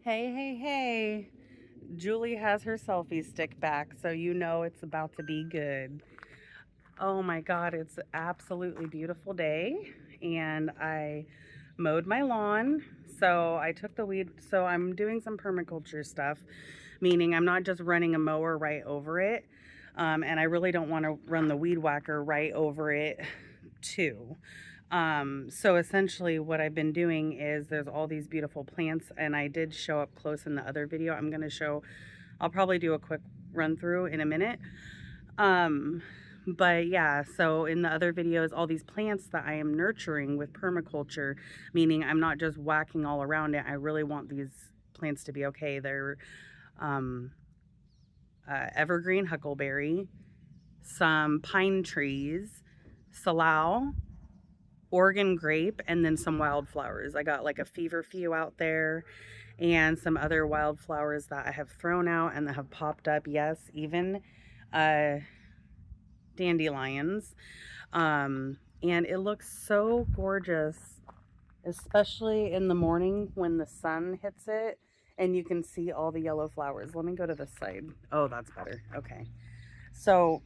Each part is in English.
Hey, hey, hey. Julie has her selfie stick back, so you know it's about to be good. Oh my God, it's an absolutely beautiful day, and I mowed my lawn. So I took the weed. So I'm doing some permaculture stuff, meaning I'm not just running a mower right over it. And I really don't want to run the weed whacker right over it, too. So essentially, what I've been doing is there's all these beautiful plants, and I did show up close in the other video. I'll probably do a quick run through in a minute. Um, but yeah, so in the other videos, all these plants that I am nurturing with permaculture, meaning I'm not just whacking all around it. I really want these plants to be okay. They're um, evergreen huckleberry, some pine trees, salal, Oregon grape, and then some wildflowers. I got like a feverfew out there and some other wildflowers that I have thrown out and that have popped up. Yes, even uh, dandelions. And it looks so gorgeous, especially in the morning when the sun hits it and you can see all the yellow flowers. Let me go to this side. Oh, that's better. Okay. So,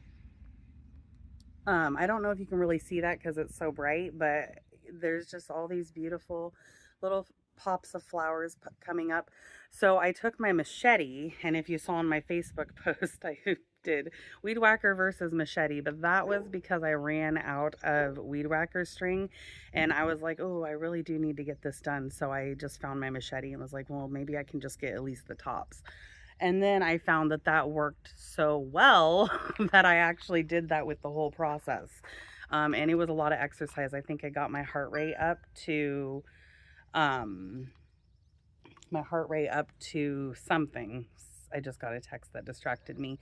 I don't know if you can really see that because it's so bright, but there's just all these beautiful little pops of flowers coming up. So I took my machete, and if you saw on my Facebook post, I did weed whacker versus machete, but that was because I ran out of weed whacker string, and I was like, oh, I really do need to get this done. So I just found my machete and was like, well, maybe I can just get at least the tops. And then I found that that worked so well that I actually did that with the whole process. And it was a lot of exercise. I think I got um, my heart rate up to something. I just got a text that distracted me.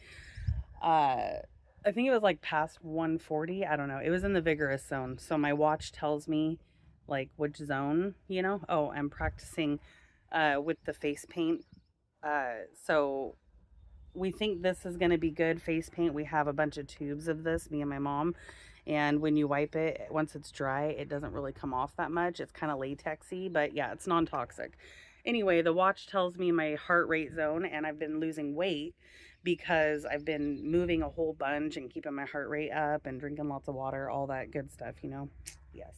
I think it was like past 140. I don't know. It was in the vigorous zone. So my watch tells me like which zone, you know? Oh, I'm practicing with the face paint. So we think this is going to be good face paint. We have a bunch of tubes of this, me and my mom. And when you wipe it, once it's dry, it doesn't really come off that much. It's kind of latexy, but yeah, it's non toxic. Anyway, the watch tells me my heart rate zone, and I've been losing weight because I've been moving a whole bunch and keeping my heart rate up and drinking lots of water, all that good stuff, you know? Yes.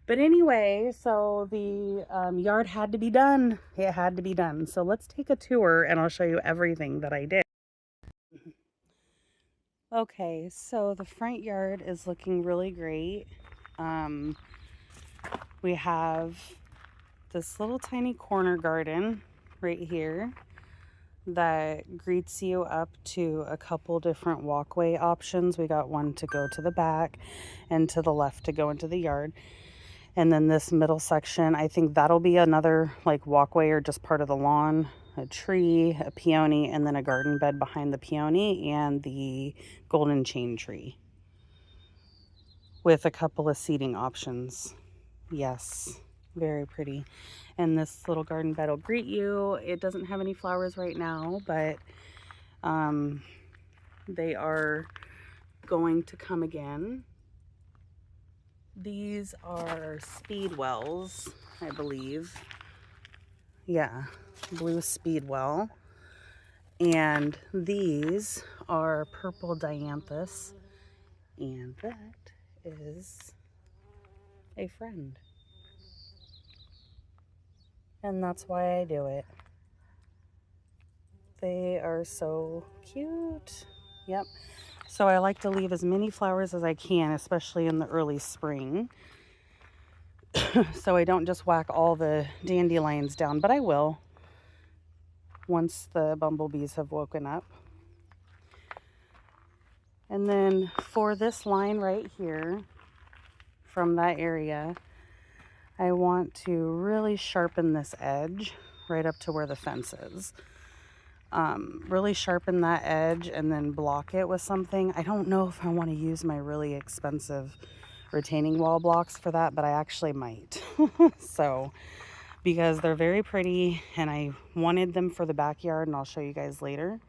But anyway, so the yard had to be done. It had to be done. So let's take a tour and I'll show you everything that I did. Okay, so the front yard is looking really great. Um, we have this little tiny corner garden right here that greets you up to a couple different walkway options. We got one to go to the back and to the left to go into the yard. And then this middle section, I think that'll be another like walkway or just part of the lawn, a tree, a peony, and then a garden bed behind the peony and the golden chain tree with a couple of seating options. Yes, very pretty. And this little garden bed will greet you. It doesn't have any flowers right now, but they are going to come again. These are speedwells, I believe. Yeah, blue speedwell. And these are purple dianthus. And that is a friend. And that's why I do it. They are so cute. Yep. So I like to leave as many flowers as I can, especially in the early spring. So I don't just whack all the dandelions down, but I will once the bumblebees have woken up. And then for this line right here, from that area, I want to really sharpen this edge right up to where the fence is. Really sharpen that edge and then block it with something. I don't know if I want to use my really expensive retaining wall blocks for that, but I actually might. So, because they're very pretty and I wanted them for the backyard, and I'll show you guys later.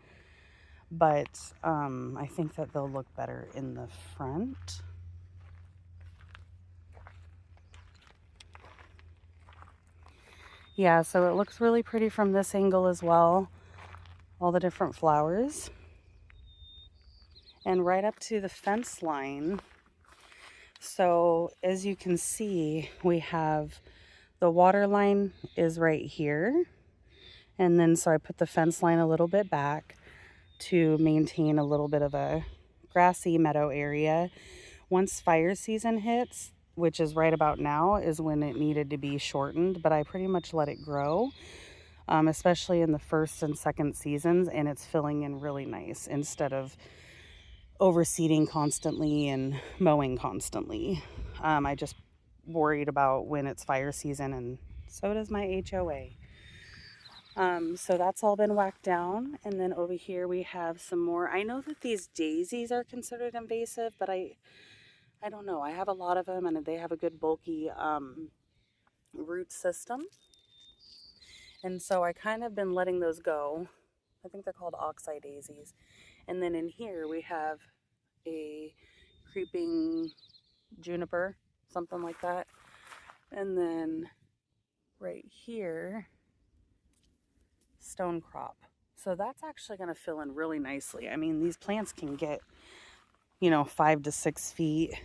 But I think that they'll look better in the front. Yeah, so it looks really pretty from this angle as well. All the different flowers. And right up to the fence line. So as you can see, we have the water line is right here. And then so I put the fence line a little bit back to maintain a little bit of a grassy meadow area. Once fire season hits, which is right about now, is when it needed to be shortened, but I pretty much let it grow, especially in the first and second seasons, and it's filling in really nice instead of overseeding constantly and mowing constantly. I just worried about when it's fire season, and so does my HOA. So that's all been whacked down. And then over here we have some more. I know that these daisies are considered invasive, but I don't know. I have a lot of them and they have a good bulky root system. And so I kind of been letting those go. I think they're called oxeye daisies. And then in here we have a creeping juniper, something like that. And then right here, stone crop. So that's actually going to fill in really nicely. I mean, these plants can get, 5 to 6 feet,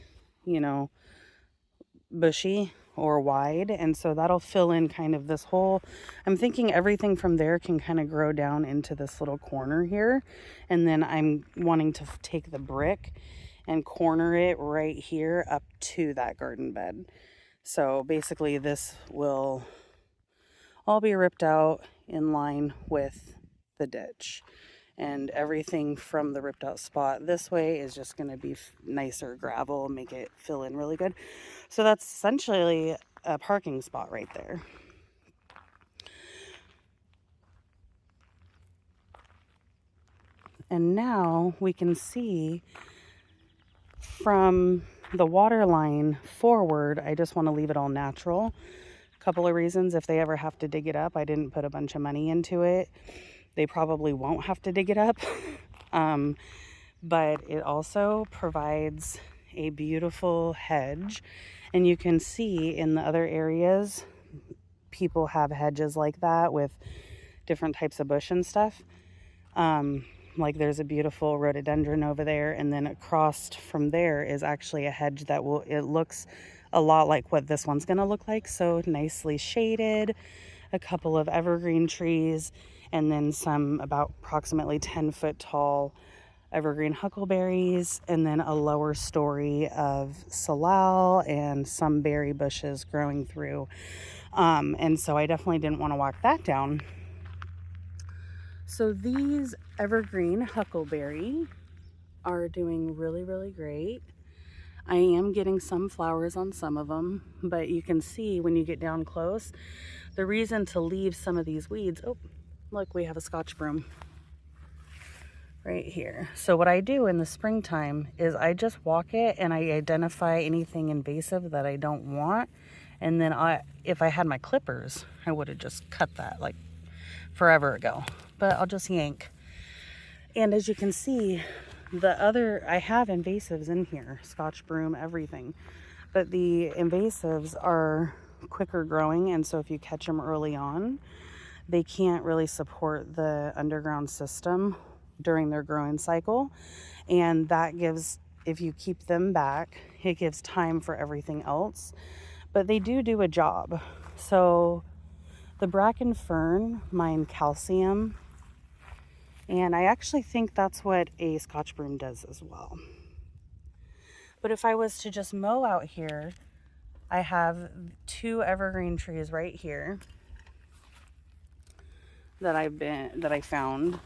bushy or wide. And so that'll fill in kind of this whole, I'm thinking everything from there can kind of grow down into this little corner here. And then I'm wanting to take the brick and corner it right here up to that garden bed. So basically this will all be ripped out in line with the ditch, and everything from the ripped out spot this way is just going to be nicer gravel, make it fill in really good. So that's essentially a parking spot right there. And now we can see from the water line forward, I just want to leave it all natural. Couple of reasons. If they ever have to dig it up, I didn't put a bunch of money into it. They probably won't have to dig it up. But it also provides a beautiful hedge. And you can see in the other areas, people have hedges like that with different types of bush and stuff. Like there's a beautiful rhododendron over there, and then across from there is actually a hedge that it looks a lot like what this one's gonna look like. So nicely shaded, a couple of evergreen trees, and then some about approximately 10-foot tall evergreen huckleberries, and then a lower story of salal and some berry bushes growing through. And so I definitely didn't want to walk that down. So these evergreen huckleberry are doing really, really great. I am getting some flowers on some of them, but you can see when you get down close, the reason to leave some of these weeds, oh, look, we have a Scotch broom right here. So what I do in the springtime is I just walk it and I identify anything invasive that I don't want. And then if I had my clippers, I would have just cut that like forever ago, but I'll just yank. And as you can see, I have invasives in here, Scotch broom, everything, but the invasives are quicker growing. And so if you catch them early on, they can't really support the underground system during their growing cycle. And that gives, if you keep them back, it gives time for everything else. But they do a job. So the bracken fern mine calcium, and I actually think that's what a Scotch broom does as well. But if I was to just mow out here, I have 2 evergreen trees right here that I found.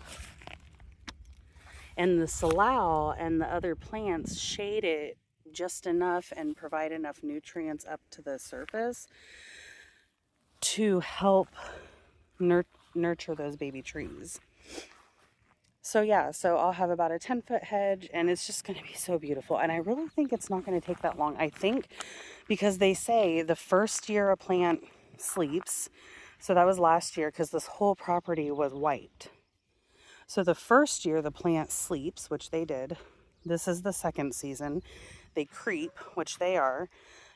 And the salal and the other plants shade it just enough and provide enough nutrients up to the surface to help nurture those baby trees. So yeah, so I'll have about a 10-foot hedge, and it's just going to be so beautiful. And I really think it's not going to take that long. I think because they say the first year a plant sleeps, so that was last year because this whole property was white. So the first year the plant sleeps, which they did. This is the second season. They creep, which they are.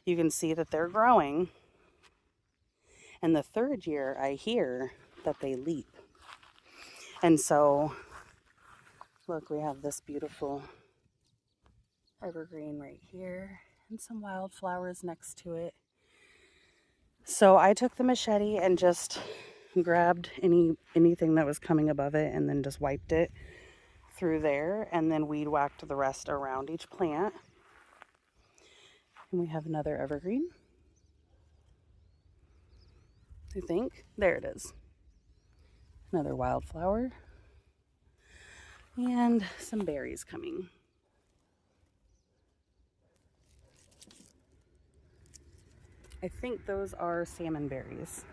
You can see that they're growing. And the third year, I hear that they leap. And so, look, we have this beautiful evergreen right here and some wildflowers next to it. So I took the machete and just grabbed anything that was coming above it and then just wiped it through there, and then weed whacked the rest around each plant. And we have another evergreen, I think. There it is. Another wildflower. And some berries coming. I think those are salmon berries.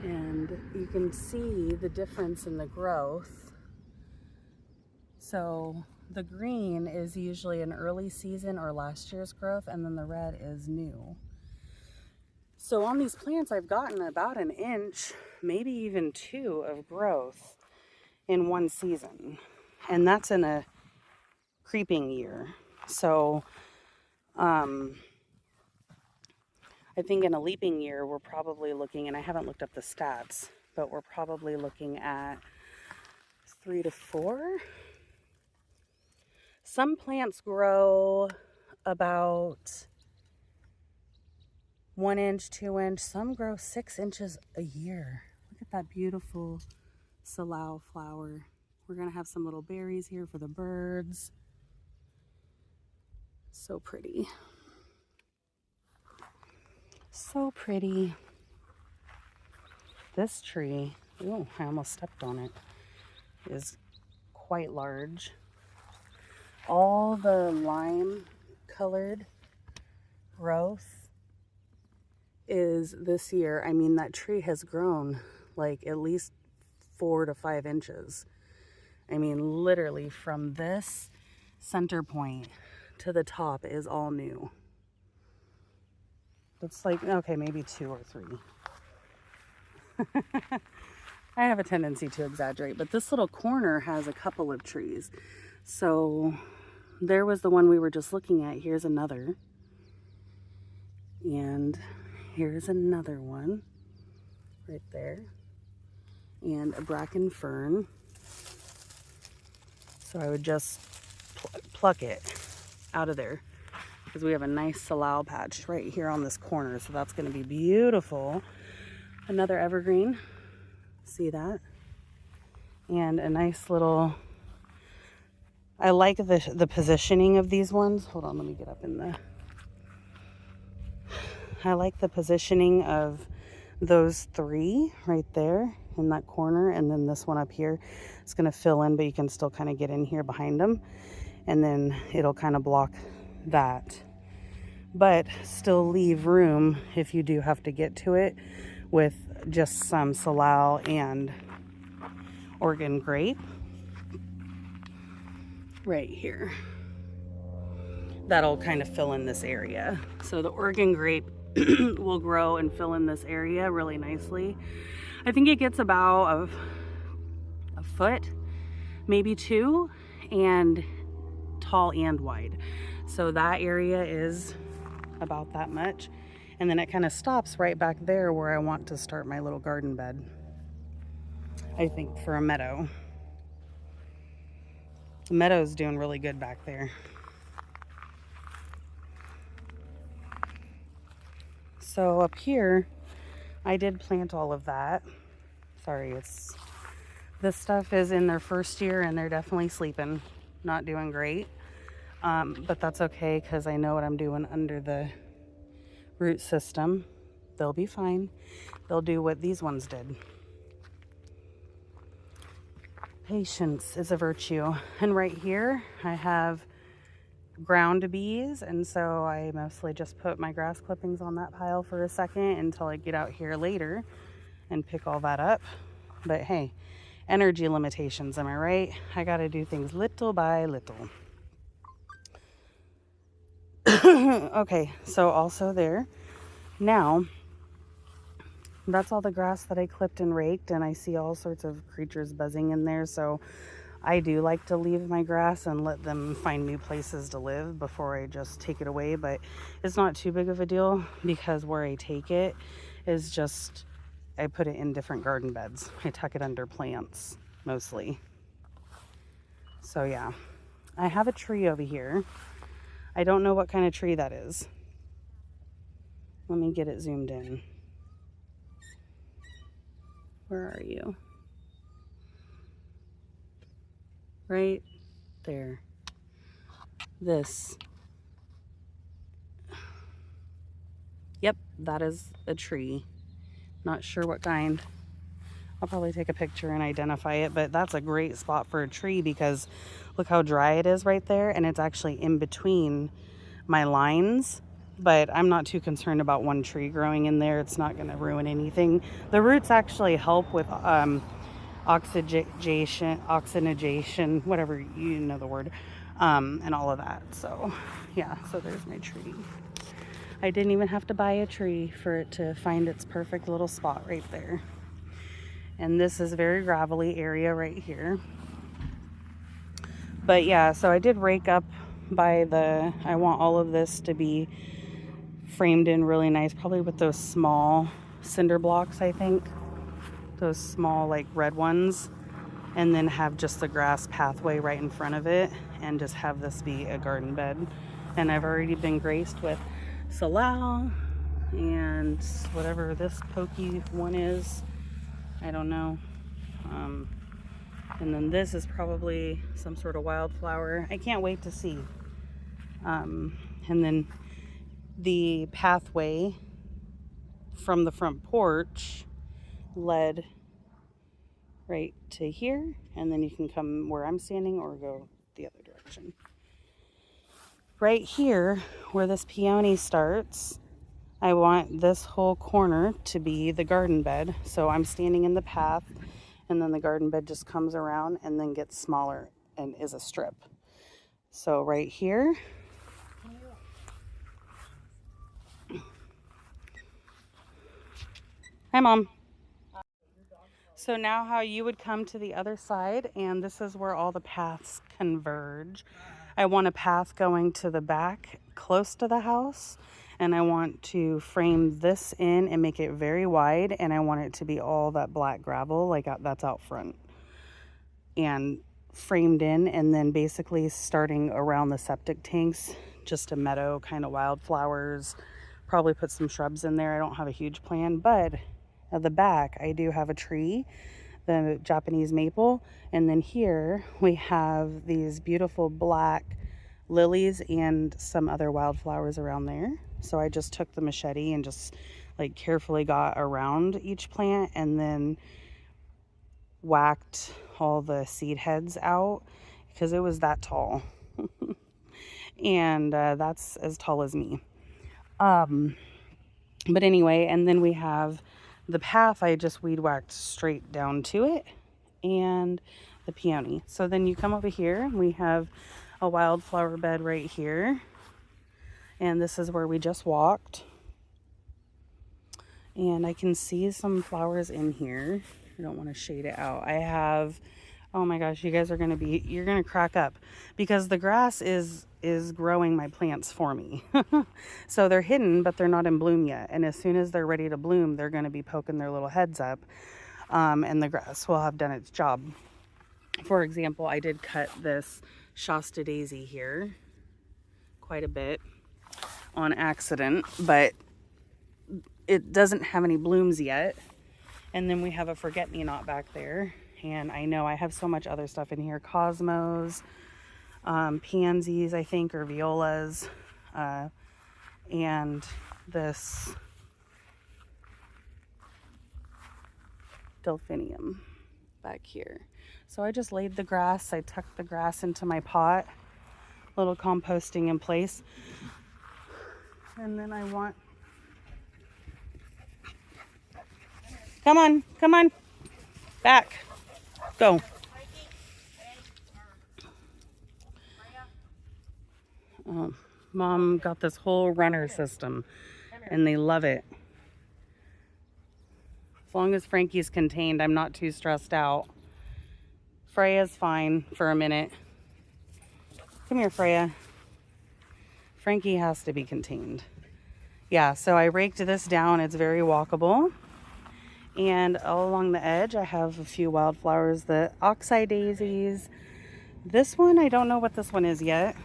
And you can see the difference in the growth. So the green is usually an early season or last year's growth, and then the red is new. So on these plants, I've gotten about an inch, maybe even 2 of growth in one season. And that's in a creeping year. So I think in a leaping year, we're probably looking, and I haven't looked up the stats, but we're probably looking at 3 to 4. Some plants grow about 1 inch, 2 inch. Some grow 6 inches a year. Look at that beautiful salal flower. We're gonna have some little berries here for the birds. So pretty. So pretty. This tree, oh, I almost stepped on it, is quite large. All the lime colored growth is this year. I mean, that tree has grown like at least 4 to 5 inches. I mean, literally from this center point to the top is all new. It's like, okay, maybe 2 or 3. I have a tendency to exaggerate, but this little corner has a couple of trees. So there was the one we were just looking at. Here's another. And here's another one right there. And a bracken fern. So I would just pluck it out of there, because we have a nice salal patch right here on this corner. So that's going to be beautiful. Another evergreen. See that? And a nice little, I like the positioning of these ones. Hold on, let me get up in the, I like the positioning of those 3 right there in that corner, and then this one up here is going to fill in, but you can still kind of get in here behind them, and then it'll kind of block that, but still leave room if you do have to get to it with just some salal and Oregon grape right here. That'll kind of fill in this area. So the Oregon grape will grow and fill in this area really nicely. I think it gets about a foot, maybe 2, and tall and wide. So that area is about that much. And then it kind of stops right back there where I want to start my little garden bed, I think, for a meadow. The meadow's doing really good back there. So up here, I did plant all of that. Sorry, this stuff is in their first year and they're definitely sleeping, not doing great. But that's okay, because I know what I'm doing under the root system. They'll be fine. They'll do what these ones did. Patience is a virtue. And right here, I have ground bees, and so I mostly just put my grass clippings on that pile for a second until I get out here later and pick all that up. But hey, energy limitations, am I right? I gotta do things little by little. Okay, so also there. Now, that's all the grass that I clipped and raked, and I see all sorts of creatures buzzing in there, so I do like to leave my grass and let them find new places to live before I just take it away, but it's not too big of a deal because where I take it is just, I put it in different garden beds. I tuck it under plants mostly. So yeah, I have a tree over here. I don't know what kind of tree that is. Let me get it zoomed in. Where are you? Right there. This. Yep, that is a tree. Not sure what kind. I'll probably take a picture and identify it, but that's a great spot for a tree because look how dry it is right there, and it's actually in between my lines. But I'm not too concerned about one tree growing in there. It's not going to ruin anything. The roots actually help with oxygenation, whatever, you know the word, and all of that. So yeah, so there's my tree. I didn't even have to buy a tree for it to find its perfect little spot right there. And this is a very gravelly area right here. But yeah, so I did rake up by the, I want all of this to be framed in really nice, probably with those small cinder blocks, I think. Those small like red ones. And then have just the grass pathway right in front of it and just have this be a garden bed. And I've already been graced with salal and whatever this pokey one is. I don't know. And then this is probably some sort of wildflower. I can't wait to see. And then the pathway from the front porch led right to here. And then you can come where I'm standing or go the other direction. Right here, where this peony starts, I want this whole corner to be the garden bed. So I'm standing in the path, and then the garden bed just comes around and then gets smaller and is a strip. So right here, hi Mom. So now how you would come to the other side, and this is where all the paths converge. I want a path going to the back close to the house, and I want to frame this in and make it very wide, and I want it to be all that black gravel like that's out front and framed in, and then basically starting around the septic tanks, just a meadow, kind of wildflowers, probably put some shrubs in there. I don't have a huge plan, but at the back I do have a tree, the Japanese maple, and then here we have these beautiful black lilies and some other wildflowers around there. So I just took the machete and just like carefully got around each plant and then whacked all the seed heads out because it was that tall. And that's as tall as me. But anyway, and then we have the path I just weed whacked straight down to it, and the peony. So then you come over here, we have a wildflower bed right here, and this is where we just walked. And I can see some flowers in here. I don't want to shade it out. I have, oh my gosh, you guys are going to be, you're going to crack up because the grass is growing my plants for me. So they're hidden, but they're not in bloom yet. And as soon as they're ready to bloom, they're going to be poking their little heads up. And the grass will have done its job. For example, I did cut this Shasta daisy here quite a bit on accident, but it doesn't have any blooms yet. And then we have a forget-me-not back there. And I know I have so much other stuff in here. Cosmos, pansies, I think, or violas. And this delphinium back here. So I just laid the grass. I tucked the grass into my pot. Little composting in place. And then I want... Come on. Back. Go. Mom got this whole runner system and they love it. As long as Frankie's contained, I'm not too stressed out. Freya's fine for a minute. Come here, Freya. Frankie has to be contained. Yeah, so I raked this down. It's very walkable. And all along the edge, I have a few wildflowers, the oxeye daisies. This one, I don't know what this one is yet,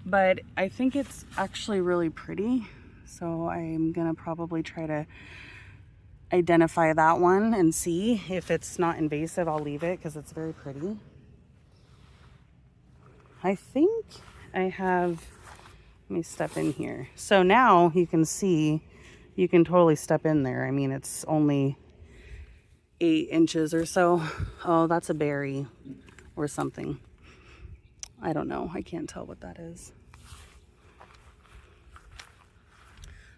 but I think it's actually really pretty. So I'm gonna probably try to identify that one and see if it's not invasive. I'll leave it because it's very pretty. I think I have, let me step in here. So now you can see, you can totally step in there. I mean, it's only 8 inches or so. Oh, that's a berry or something. I don't know. I can't tell what that is.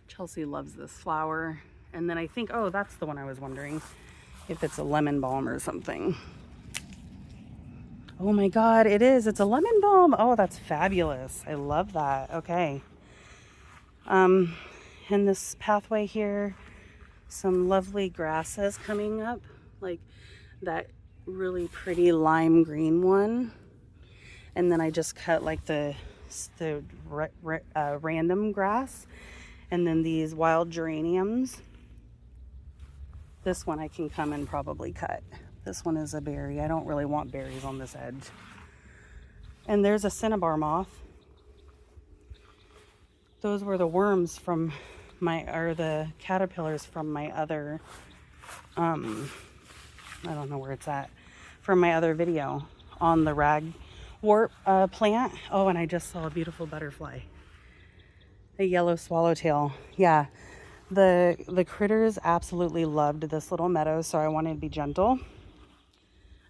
Chelsea loves this flower. And then I think, oh, that's the one I was wondering if it's a lemon balm or something. Oh my God, it is. It's a lemon balm. Oh, that's fabulous. I love that. Okay. And this pathway here, some lovely grasses coming up, like that really pretty lime green one. And then I just cut like the random grass, and then these wild geraniums. This one I can come and probably cut. This one is a berry. I don't really want berries on this edge. And there's a cinnabar moth. Those were the worms from the caterpillars from my other, I don't know where it's at, from my other video on the ragwort plant. Oh, and I just saw a beautiful butterfly, a yellow swallowtail. Yeah, the critters absolutely loved this little meadow, so I wanted to be gentle.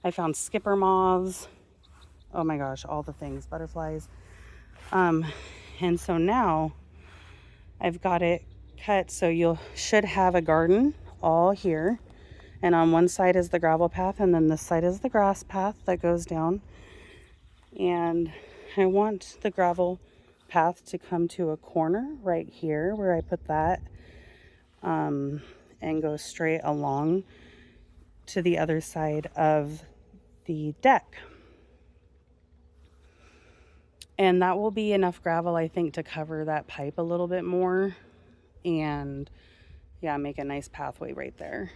I found skipper moths. Oh my gosh, all the things, butterflies. And so now I've got it cut, so you should have a garden all here. And on one side is the gravel path, and then this side is the grass path that goes down. And I want the gravel path to come to a corner right here where I put that, and go straight along to the other side of the deck. And that will be enough gravel, I think, to cover that pipe a little bit more. And yeah, make a nice pathway right there.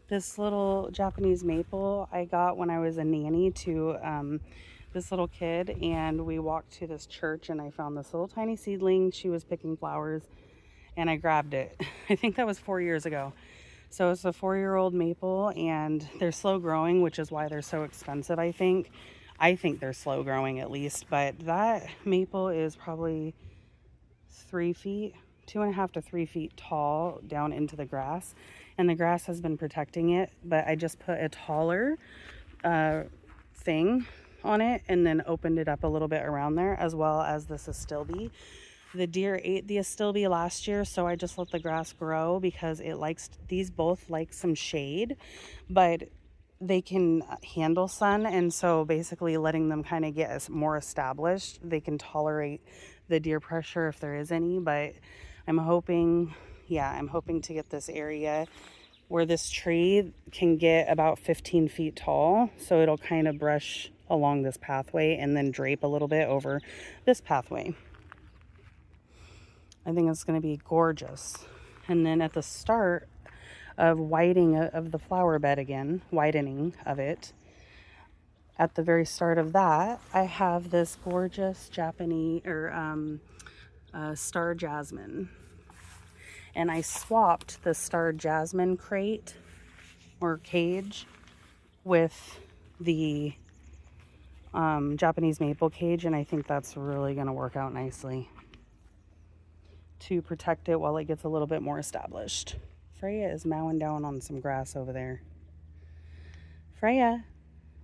This little Japanese maple I got when I was a nanny to this little kid, and we walked to this church, and I found this little tiny seedling. She was picking flowers, and I grabbed it. I think that was 4 years ago. So it's a 4-year-old maple, and they're slow growing, which is why they're so expensive, I think. I think they're slow growing at least, but that maple is probably 3 feet, 2.5 to 3 feet tall down into the grass, and the grass has been protecting it, but I just put a taller thing on it and then opened it up a little bit around there, as well as this astilbe. The deer ate the astilbe last year, so I just let the grass grow because these both like some shade, but they can handle sun, and so basically letting them kind of get more established, they can tolerate the deer pressure if there is any. But I'm hoping to get this area where this tree can get about 15 feet tall, so it'll kind of brush along this pathway and then drape a little bit over this pathway. I think it's going to be gorgeous. And then at the start of whitening of the flower bed again, whitening of it, at the very start of that, I have this gorgeous Japanese star jasmine. And I swapped the star jasmine crate or cage with the Japanese maple cage, and I think that's really going to work out nicely to protect it while it gets a little bit more established. Freya is mowing down on some grass over there. Freya,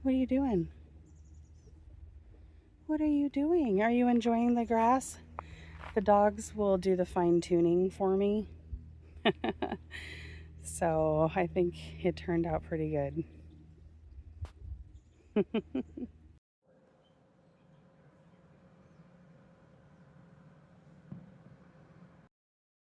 what are you doing? What are you doing? Are you enjoying the grass? The dogs will do the fine tuning for me. So I think it turned out pretty good.